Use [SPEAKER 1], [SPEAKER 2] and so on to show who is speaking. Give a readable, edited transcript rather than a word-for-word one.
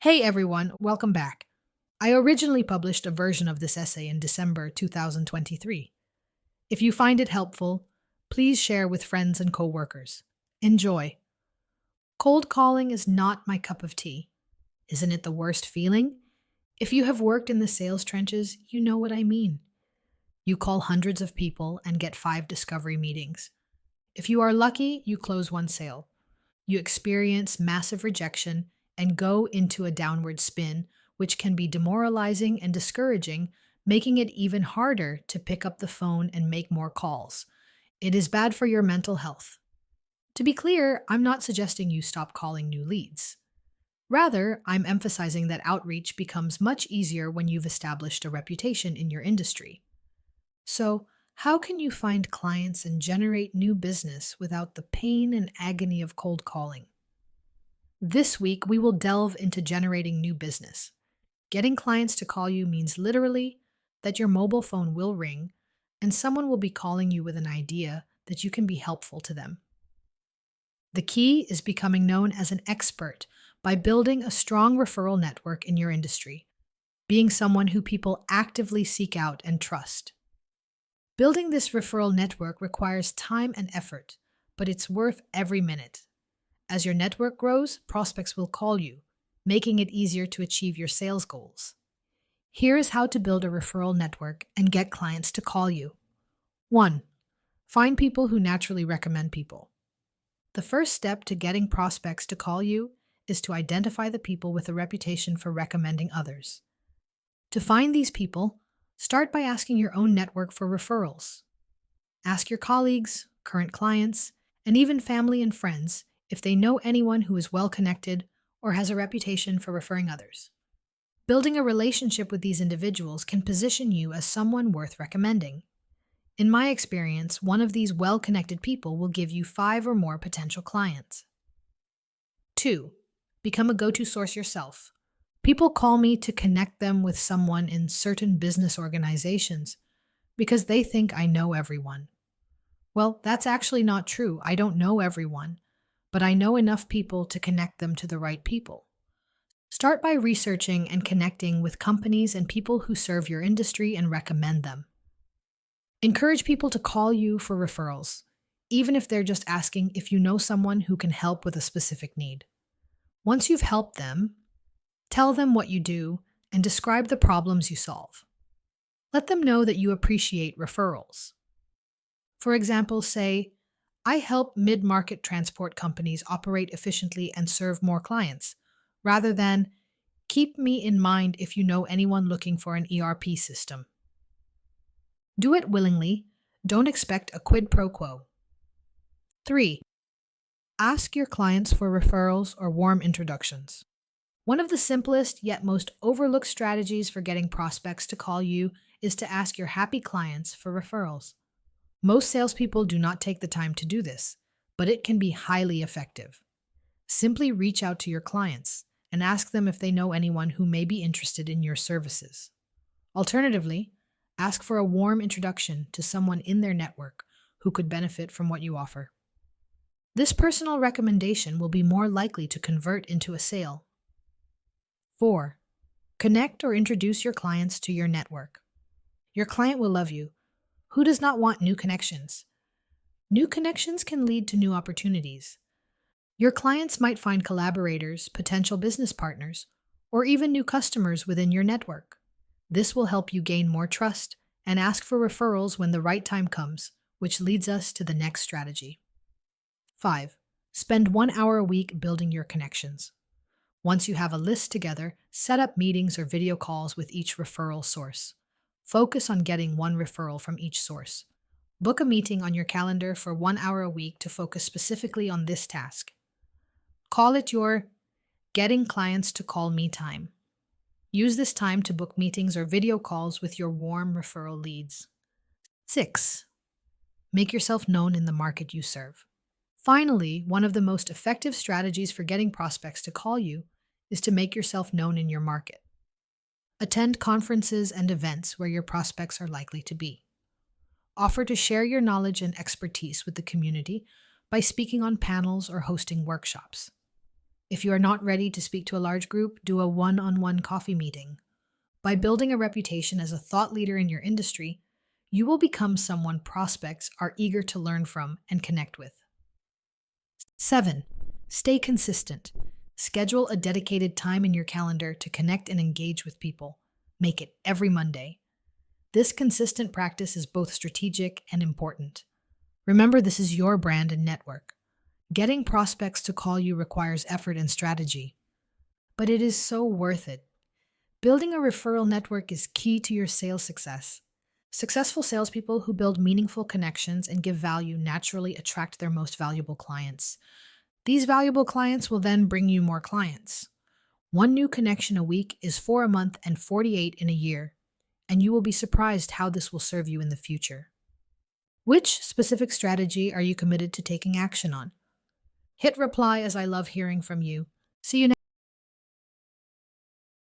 [SPEAKER 1] Hey everyone, welcome back. I originally published a version of this essay in December 2023. If you find it helpful, please share with friends and coworkers. Enjoy. Cold calling is not my cup of tea. Isn't it the worst feeling? If you have worked in the sales trenches, you know what I mean. You call hundreds of people and get 5 discovery meetings. If you are lucky, you close one sale. You experience massive rejection and go into a downward spin, which can be demoralizing and discouraging, making it even harder to pick up the phone and make more calls. It is bad for your mental health. To be clear, I'm not suggesting you stop calling new leads. Rather, I'm emphasizing that outreach becomes much easier when you've established a reputation in your industry. So, how can you find clients and generate new business without the pain and agony of cold calling? This week, we will delve into generating new business. Getting clients to call you means literally that your mobile phone will ring and someone will be calling you with an idea that you can be helpful to them. The key is becoming known as an expert by building a strong referral network in your industry, being someone who people actively seek out and trust. Building this referral network requires time and effort, but it's worth every minute. As your network grows, prospects will call you, making it easier to achieve your sales goals. Here is how to build a referral network and get clients to call you. 1. Find people who naturally recommend people. The first step to getting prospects to call you is to identify the people with a reputation for recommending others. To find these people, start by asking your own network for referrals. Ask your colleagues, current clients, and even family and friends if they know anyone who is well connected or has a reputation for referring others. Building a relationship with these individuals can position you as someone worth recommending. In my experience, one of these well-connected people will give you 5 or more potential clients. 2. Become a go-to source yourself. People call me to connect them with someone in certain business organizations because they think I know everyone. Well, that's actually not true. I don't know everyone, but I know enough people to connect them to the right people. Start by researching and connecting with companies and people who serve your industry and recommend them. Encourage people to call you for referrals, even if they're just asking if you know someone who can help with a specific need. Once you've helped them, tell them what you do and describe the problems you solve. Let them know that you appreciate referrals. For example, say, I help mid-market transport companies operate efficiently and serve more clients, rather than, keep me in mind if you know anyone looking for an ERP system. Do it willingly. Don't expect a quid pro quo. 3. Ask your clients for referrals or warm introductions. One of the simplest yet most overlooked strategies for getting prospects to call you is to ask your happy clients for referrals. Most salespeople do not take the time to do this, but it can be highly effective. Simply reach out to your clients and ask them if they know anyone who may be interested in your services. Alternatively, ask for a warm introduction to someone in their network who could benefit from what you offer. This personal recommendation will be more likely to convert into a sale. 4. Connect or introduce your clients to your network. Your client will love you. Who does not want new connections? New connections can lead to new opportunities. Your clients might find collaborators, potential business partners, or even new customers within your network. This will help you gain more trust and ask for referrals when the right time comes, which leads us to the next strategy. 5. Spend 1 hour a week building your connections. Once you have a list together, set up meetings or video calls with each referral source. Focus on getting one referral from each source. Book a meeting on your calendar for 1 hour a week to focus specifically on this task. Call it your getting clients to call me time. Use this time to book meetings or video calls with your warm referral leads. 6. Make yourself known in the market you serve. Finally, one of the most effective strategies for getting prospects to call you is to make yourself known in your market. Attend conferences and events where your prospects are likely to be. Offer to share your knowledge and expertise with the community by speaking on panels or hosting workshops. If you are not ready to speak to a large group, do a one-on-one coffee meeting. By building a reputation as a thought leader in your industry, you will become someone prospects are eager to learn from and connect with. 7. Stay consistent. Schedule a dedicated time in your calendar to connect and engage with people. Make it every Monday. This consistent practice is both strategic and important. Remember, this is your brand and network. Getting prospects to call you requires effort and strategy, but it is so worth it. Building a referral network is key to your sales success. Successful salespeople who build meaningful connections and give value naturally attract their most valuable clients. These valuable clients will then bring you more clients. One new connection a week is 4 a month and 48 in a year, and you will be surprised how this will serve you in the future. Which specific strategy are you committed to taking action on? Hit reply, as I love hearing from you. See you next